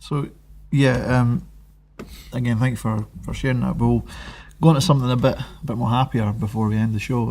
So, yeah, again, thank you for sharing that. We'll go on to something a bit more happier before we end the show,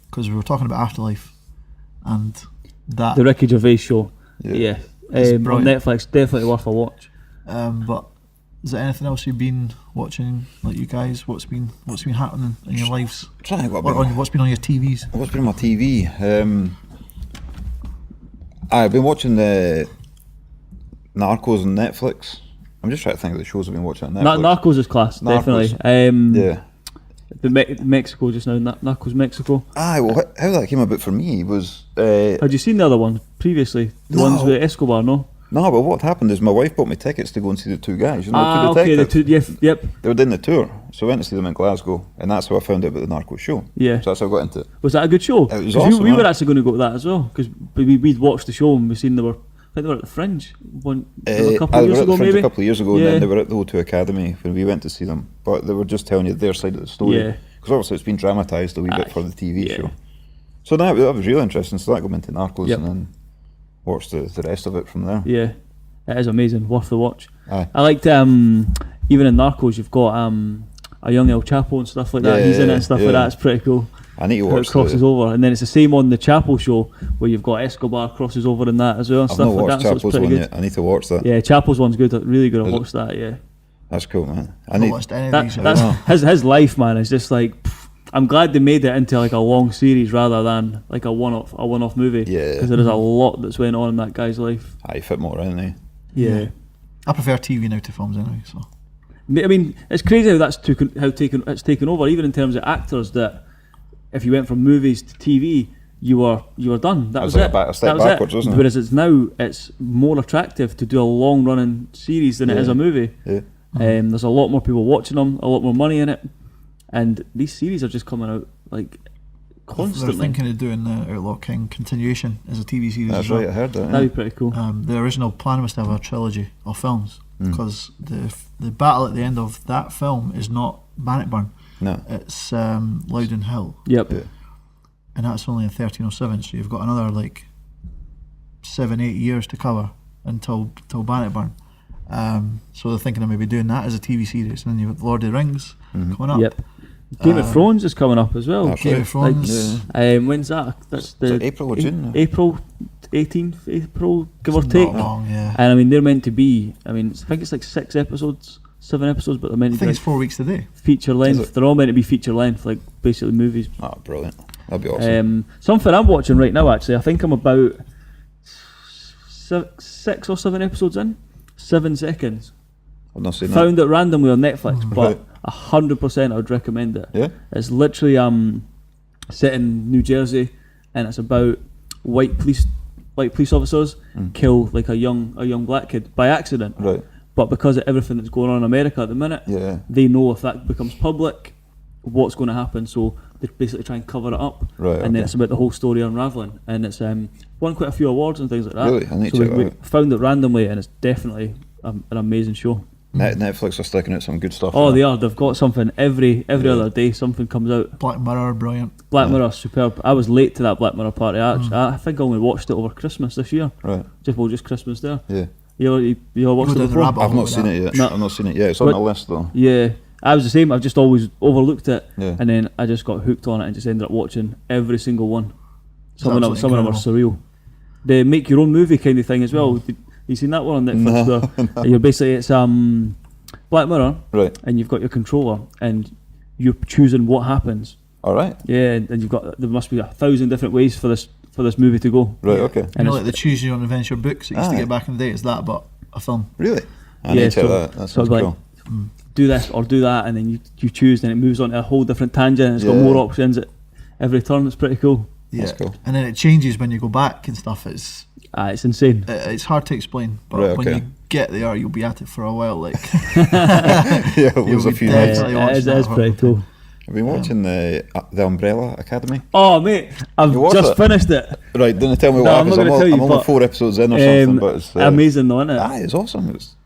because we were talking about Afterlife and that. The Ricky Gervais show. Yeah. On Netflix, definitely worth a watch. But is there anything else you've been watching, like you guys? What's been happening in your lives? What's been on your TVs? What's been on my TV? I've been watching the Narcos on Netflix. I'm just trying to think of the shows I've been watching on Netflix. Narcos is class, definitely. Yeah. The Mexico just now, Narcos Mexico. Well, how that came about for me was... Had you seen the other one previously? The ones with Escobar, no? No, but what happened is my wife bought me tickets to go and see the two guys. You know, okay, the two, yep. They were doing the tour, so I went to see them in Glasgow, and that's how I found out about the Narcos show. Yeah. So that's how I got into it. Was that a good show? It was awesome. We were actually going to go to that as well, because we'd watched the show and we seen I think they were at the Fringe a couple of years ago, maybe? A couple of years ago, and then they were at the O2 Academy when we went to see them. But they were just telling you their side of the story. Yeah. Because obviously it's been dramatised a wee bit for the TV show. So that was really interesting. So that got me into Narcos and then watched the rest of it from there. Yeah, it is amazing, worth the watch. Aye. I liked, even in Narcos, you've got a young El Chapo and stuff like that. He's in it and stuff like that. It's pretty cool. I need to watch it crosses over, and then it's the same on the Chapo show where you've got Escobar crosses over in that as well and I've stuff not like watched that. So it's Chapo's pretty one good. yet. I need to watch that. Yeah, Chapo's one's good. Really good. I watched that. Yeah, that's cool, man. That's his life, man. Is just like. I'm glad they made it into like a long series rather than like a one-off movie. Yeah. Because there is a lot that's went on in that guy's life. I fit more in, eh? Yeah. I prefer TV now to films anyway. So. I mean, it's crazy how it's taken over, even in terms of actors. That if you went from movies to TV, you were done. That was like it. a step backwards, wasn't it? Whereas it's more attractive to do a long-running series than it is a movie. Yeah. There's a lot more people watching them, a lot more money in it. And these series are just coming out like constantly. They're thinking of doing the Outlaw King continuation as a TV series. That's right, I heard that. That'd be pretty cool. The original plan was to have a trilogy of films because the battle at the end of that film is not Bannockburn. No. It's Loudon Hill. Yep. Yeah. And that's only in 1307, so you've got another like 7-8 years to cover until Bannockburn. So they're thinking of maybe doing that as a TV series, and then you've got Lord of the Rings coming up. Yep. Game of Thrones is coming up as well. Game of Thrones. When's that? That's the April or June? April 18th, April, give or take. Not long, yeah. And I mean, they're meant to be. I mean, I think it's like 7 episodes, but they're meant to be. I think it's 4 weeks today. Feature length. They're all meant to be feature length, like basically movies. Oh, brilliant! That'd be awesome. Something I'm watching right now. Actually, I think I'm about 6 or 7 episodes in. 7 seconds. I've not seen Found it randomly on Netflix, but 100% I would recommend it. Yeah. It's literally set in New Jersey, and it's about white police officers kill like a young black kid by accident. Right. But because of everything that's going on in America at the minute, they know if that becomes public, what's going to happen. So they basically try and cover it up. Right. And then it's about the whole story unraveling, and it's won quite a few awards and things like that. Really? I need so to check we it out. found it randomly, and it's definitely an amazing show. Netflix are sticking out some good stuff. Oh, they are. They've got something every other day. Something comes out. Black Mirror, brilliant. Black Mirror, superb. I was late to that Black Mirror party. I think I only watched it over Christmas this year. Right. Just Christmas there. Yeah. You watched it before? I've not seen it yet. No. I've not seen it yet. It's on my list though. Yeah. I was the same. I've just always overlooked it, Yeah. and then I just got hooked on it and just ended up watching every single one. Some of them are incredible. surreal. They make your own movie kind of thing as well. You seen that one on Netflix? No. You're basically it's Black Mirror, right? And you've got your controller, and you're choosing what happens. All right. Yeah, and you've got there must be 1,000 different ways for this movie to go. Right. Okay. And like the Choose Your Own Adventure books that used to get back in the day. It's that, but a film. Really? I need to check that. That sounds cool. Do this or do that, and then you choose, and it moves on to a whole different tangent. And it's got more options at every turn. It's pretty cool. Yeah, that's cool. And then it changes when you go back and stuff. It's insane. It's hard to explain, but when you get there, you'll be at it for a while. Like, yeah, it was a few minutes. It is pretty cool. I've been watching the Umbrella Academy. Oh mate, I've just finished it. Right, didn't tell me what happens. I'm only 4 episodes in or something, but it's amazing though, isn't it? It's awesome. It's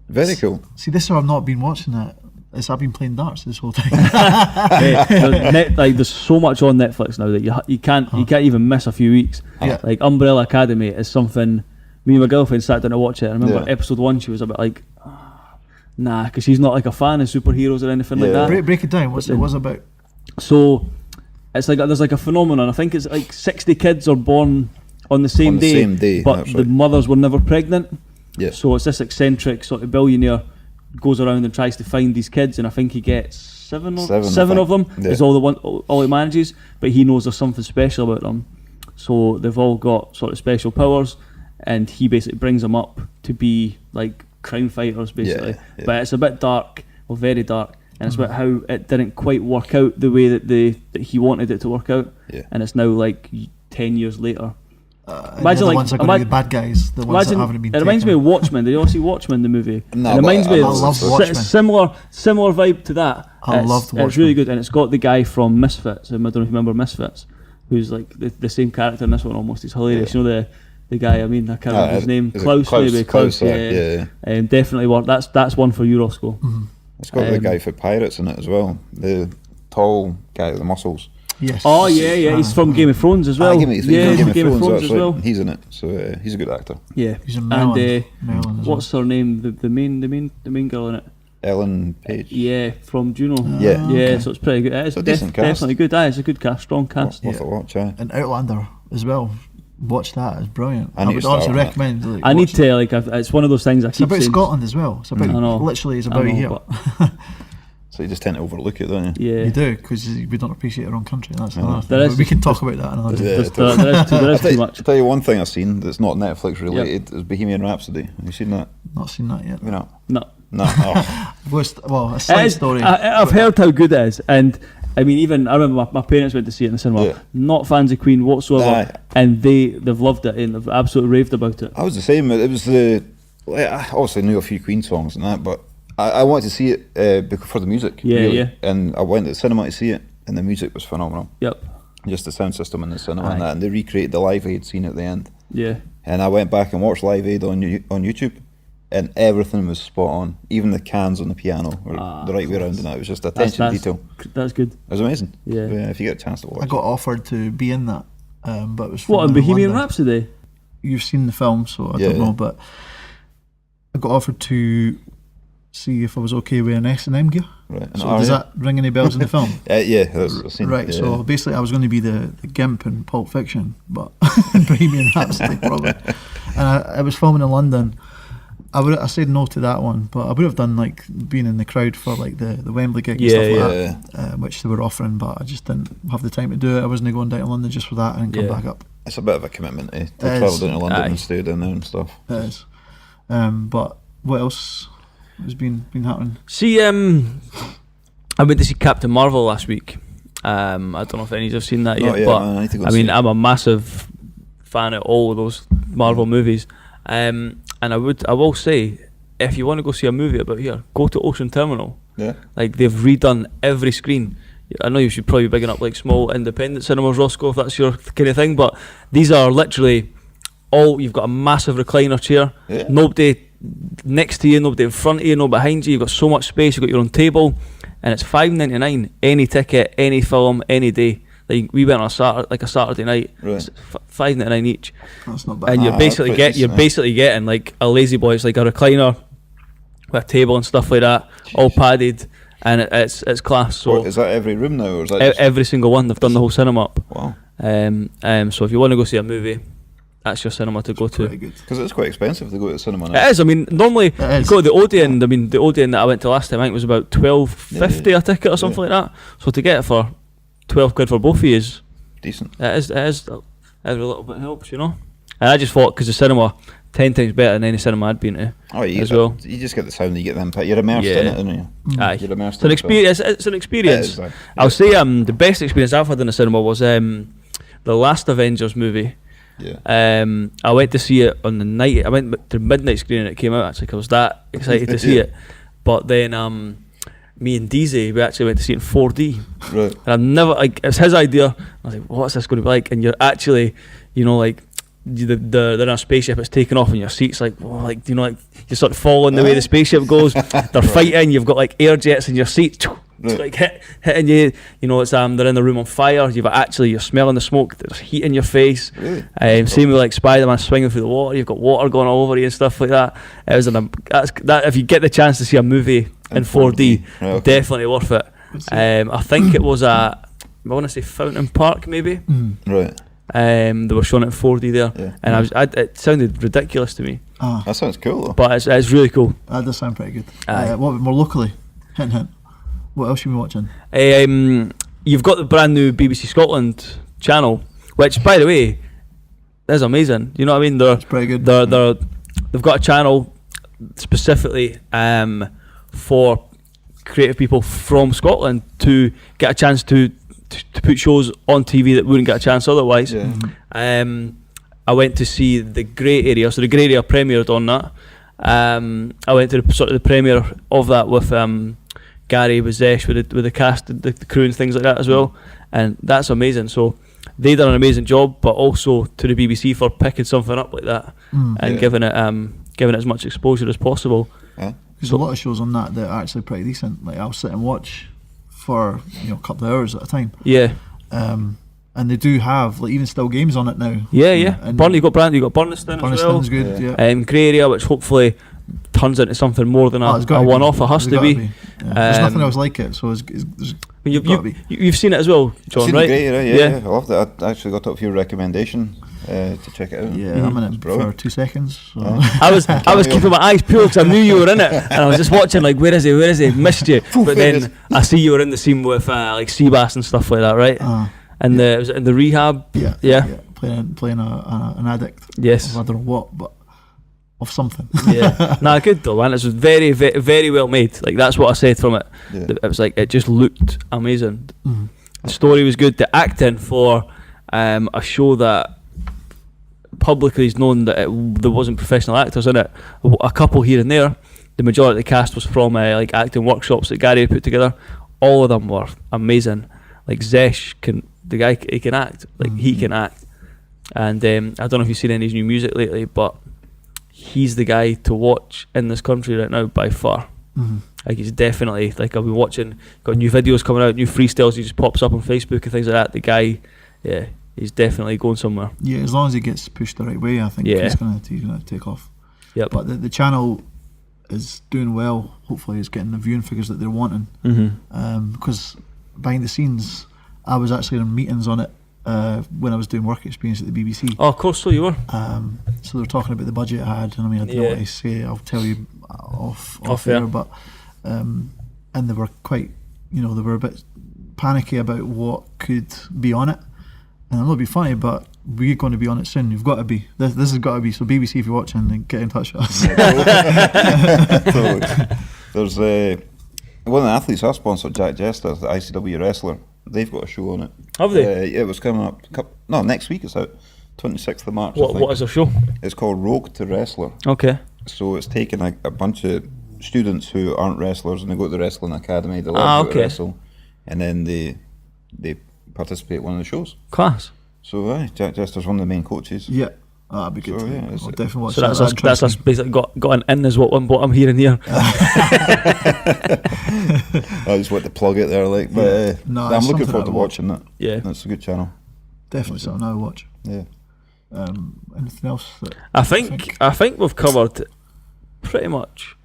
very cool. See, this is why I've not been watching it. I've been playing darts this whole time. There's so much on Netflix now that you can't even miss a few weeks. Yeah. Like Umbrella Academy is something me and my girlfriend sat down to watch it. I remember Yeah. episode 1, she was a bit like, nah, because she's not like a fan of superheroes or anything like Yeah. that. Break it down. What's it was about? So it's like there's like a phenomenon. I think it's like 60 kids are born on the same day, but that's the right. mothers were never pregnant. Yeah. So it's this eccentric sort of billionaire goes around and tries to find these kids, and I think he gets seven of them. Yeah. Is all he manages, but he knows there's something special about them. So they've all got sort of special powers, and he basically brings them up to be like crime fighters, basically. Yeah. But it's a bit dark, or very dark, and it's about how it didn't quite work out the way that he wanted it to work out. Yeah. And it's now like 10 years later. Imagine the ones that are going to be bad guys. The ones that haven't been. It reminds me of Watchmen. Did you all see Watchmen, the movie? No, it reminds me I of love Watchmen. similar vibe to that. I loved It's Watchmen. really good, and it's got the guy from Misfits. I don't know if you remember Misfits, who's like the same character in this one almost. He's hilarious. Yeah. You know the guy. I mean, I can't remember his name. is it Klaus, maybe. Klaus. yeah. Definitely one. That's one for you, RawsKO. Mm-hmm. It's got the guy for Pirates in it as well. The tall guy with the muscles. Yes. Oh yeah. He's from Game of Thrones as well. He's yeah, from he's Game of Thrones as well. He's in it, so he's a good actor. Yeah. He's in Merlin. And Merlin as what's her name? The main girl in it. Ellen Page. Yeah, from Juno. Yeah. Yeah, okay. so it's pretty good. It's So decent cast. definitely good. It's a good cast, strong cast. Worth a watch, yeah. And Outlander as well. Watch that. It's brilliant. I I need would to start honestly on that. recommend. Like, I need watch it. to like. It's one of those things I It's keep about saying. Scotland as well. It's about I know. literally. It's I about know, here. but- So you just tend to overlook it, don't you? Yeah, You do because we don't appreciate our own country. That's Yeah. another thing. There is- But we can talk about that another day. Yeah. there is too much. I'll tell you one thing I've seen that's not Netflix related is Bohemian Rhapsody. Have you seen that? Not seen that yet. You know? No, No. Oh. Well, a it side is, story. I've heard how good it is, and I mean, even I remember my parents went to see it in the cinema. Yeah. Not fans of Queen whatsoever, Aye. and they've loved it and they've absolutely raved about it. I was the same. It was I obviously knew a few Queen songs and that, but I wanted to see it for the music. Yeah, really. yeah. And I went to the cinema to see it, and the music was phenomenal. Yep. Just the sound system in the cinema Aye. and that, and they recreated the Live Aid scene at the end. Yeah. And I went back and watched Live Aid on YouTube, and everything was spot on. Even the cans on the piano were the right way around, and that it was just attention to detail. That's good. It was amazing. Yeah. If you get a chance to watch. I got offered to be in that, but it was What, in filmed in Bohemian London. Rhapsody? You've seen the film, so I Yeah, don't know, yeah. but I got offered to see if I was okay with an S&M gear. Right. And So does that ring any bells in the film? yeah, I've seen. Right, yeah. so basically I was going to be the Gimp in Pulp Fiction, but in Bohemian Rhapsody probably. And I was filming in London. I said no to that one, but I would have done like being in the crowd for like the Wembley gig and stuff like that, which they were offering, but I just didn't have the time to do it. I wasn't going down to London just for that and come Yeah. back up. It's a bit of a commitment to It travel is. down to London Aye. and stay down there and stuff. It is. But what else has been happening? See, I went to see Captain Marvel last week. I don't know if any of you have seen that Not yet, yet, but man, I need to go I and mean, see it. I'm a massive fan of all of those Marvel movies. And I will say, if you want to go see a movie about here, go to Ocean Terminal. Yeah. Like, they've redone every screen. I know you should probably be bigging up like small independent cinemas, RawsKO, if that's your kind of thing, but these are literally you've got a massive recliner chair, Yeah. nobody next to you, nobody in front of you, no behind you, you've got so much space, you've got your own table, and it's $5.99 any ticket, any film, any day. Like, we went on a Saturday night, Right. it's $5.99 each, That's not bad. and you're that's basically pretty decent, basically getting like a lazy boy. It's like a recliner with a table and stuff like that, all padded, and it's class. So Is that every room now, or is that just, every single one, they've done the whole cinema up. wow? So if you want to go see a movie, that's your cinema to go to. Pretty good. Because it's quite expensive to go to the cinema now. It is. I mean, normally you is. go to the Odeon. I mean, the Odeon that I went to last time, I think was about $12.50 a ticket or something like that. So to get it for £12 for both of you is Decent. every little bit helps, you know. And I just thought, because the cinema 10 times better than any cinema I'd been to. Oh, you as get well. You just get the sound, you get the impact. You're immersed in Yeah. it, aren't you? Aye. You're immersed It's an in experience. It's an experience. It is, aye. I'll say the best experience I've had in the cinema was the last Avengers movie. Yeah. I went to see it on the night. I went to midnight screening. It came out actually. 'Cause I was that excited to see Yeah. it. But then me and DZ, we actually went to see it in 4D. Right. And I've never, like, it's his idea. I was like, what's this going to be like? And you're actually, you know, like, they're in a spaceship, it's taken off, and your seat's like, oh, like, you know, like, you sort of fall in the way the spaceship goes. They're fighting, you've got like air jets in your seat. Right. like hitting you. You know, it's they're in the room on fire. You're smelling the smoke. There's heat in your face. Really? Same with like Spider-Man swinging through the water. You've got water going all over you and stuff like that. It was that if you get the chance to see a movie in 4D, Right, okay. definitely worth it. I think it was at, I want to say Fountain Park maybe. Right. They were showing it in 4D there, Yeah. and it sounded ridiculous to me, That sounds cool though. but it's really cool. That does sound pretty good. Aye. What more locally? Hint, hint. What else you been watching? You've got the brand new BBC Scotland channel, which, by the way, is amazing. You know what I mean? It's pretty good. They've got a channel specifically for creative people from Scotland to get a chance to put shows on TV that wouldn't get a chance otherwise. Yeah. I went to see the Grey Area, so the Grey Area premiered on that. I went to the premiere of that with Gary, with Zesh, with the cast, the crew and things like that as well, and that's amazing. So they done an amazing job, but also to the BBC for picking something up like that and giving it as much exposure as possible. There's a lot of shows on that are actually pretty decent. Like I'll sit and watch for a couple of hours at a time. Yeah. And they do have like even still games on it now. Yeah. And Burnley, you got Burniston as well. Burniston's good. Yeah. Grey Area, which hopefully turns into something more than a one-off. It has to be. Yeah. There's nothing else like it, so there's you've seen it as well, John, seen right? Grey Area, I loved it. I actually got up for your recommendation to check it out. Yeah, I'm in it brilliant. for 2 seconds. So. I was keeping my eyes peeled because I knew you were in it, and I was just watching like, where is he? Missed you. But then I see you were in the scene with like Seabass and stuff like that, right? And was it in the rehab? Yeah. Playing an addict. Yes. I don't know what, but of something. Yeah. Nah, good though, man. It was very, very, very well made. Like that's what I said from it. Yeah. It was like it just looked amazing. Mm. The story was good. The acting for a show that publicly is known that there wasn't professional actors in it. A couple here and there. The majority of the cast was from like acting workshops that Gary had put together. All of them were amazing. Like Zesh he can act. Like he can act. And I don't know if you've seen any of his new music lately, but he's the guy to watch in this country right now by far. Like he's definitely, like I've been watching, got new videos coming out, new freestyles. He just pops up on Facebook and things like that. The guy, yeah, he's definitely going somewhere. Yeah, as long as he gets pushed the right way, I think he's gonna take off. Yep. But the channel is doing well. Hopefully, it's getting the viewing figures that they're wanting. Because behind the scenes, I was actually in meetings on it when I was doing work experience at the BBC. Oh, of course, so you were. So they were talking about the budget I had, and I mean, I don't know what to say. I'll tell you off air, but and they were quite, they were a bit panicky about what could be on it. And I'm not be funny, but we're going to be on it soon. You've got to be. This has got to be. So BBC, if you're watching, then get in touch with us. Totally. There's one of the athletes I sponsored, Jack Jester, the ICW wrestler. They've got a show on it. Have they? Yeah, it was coming up. Next week it's out. 26th of March. What is their show? It's called Rogue to Wrestler. Okay. So it's taking a bunch of students who aren't wrestlers and they go to the wrestling academy. They learn how to wrestle, and then they participate in one of the shows. Class. So Jack Jester's one of the main coaches. Yeah, that'd be good. So, yeah, I'll definitely watch So that. that's us basically got an in is what I'm hearing here. I just want to plug it there, like, but I'm looking forward to watching that. Yeah, that's a good channel. Definitely something I'll watch. Yeah. Anything else? I think we've covered pretty much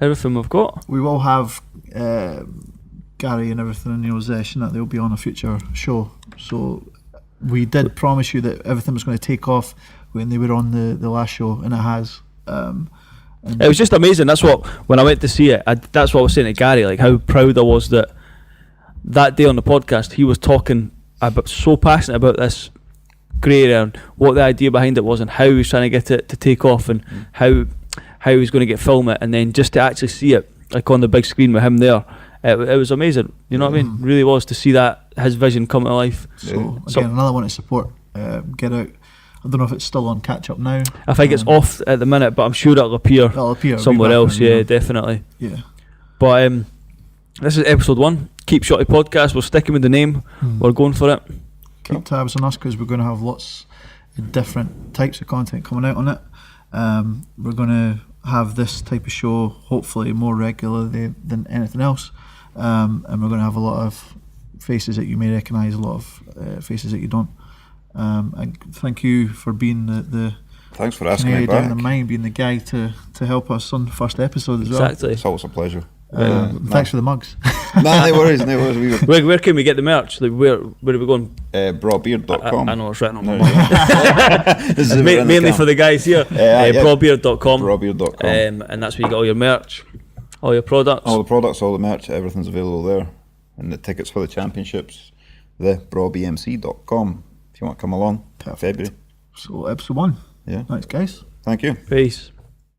everything we've got. We will have Gary and everything in Zesh, and that they'll be on a future show. So we did promise you that everything was going to take off when they were on the last show, and it has. It was just amazing. That's what, when I went to see it, that's what I was saying to Gary, like how proud I was that day on the podcast he was talking about, so passionate about this Grey Area and what the idea behind it was and how he was trying to get it to take off and how he was going to film it, and then just to actually see it like on the big screen with him there, it was amazing. You know what I mean? Really was, to see that his vision come to life. So again, another one to support. Get out. I don't know if it's still on catch up now. I think it's off at the minute, but I'm sure it'll appear somewhere else. Yeah, definitely. Yeah. But this is episode 1. Keep Shotty Podcast. We're sticking with the name. We're going for it. Keep tabs on us because we're going to have lots of different types of content coming out on it. We're going to have this type of show hopefully more regularly than anything else. and we're going to have a lot of faces that you may recognise, a lot of faces that you don't. And thank you for being the Thanks for asking me down back. the mine, being the guy to help us on the first episode as well. Exactly. It's always a pleasure. Thanks for the mugs. No worries, no worries. Where can we get the merch? Like, where are we going? BrawBeard.com. I know it's written on my No, mug. This is Mainly for the guys here. Yeah. BrawBeard.com. BrawBeard.com. And that's where you get all your merch, all your products. All the products, all the merch, everything's available there. And the tickets for the championships, BrawBMC.com. If you want to come along, Perfect. February. So episode 1. Yeah. Thanks, guys. Thank you. Peace.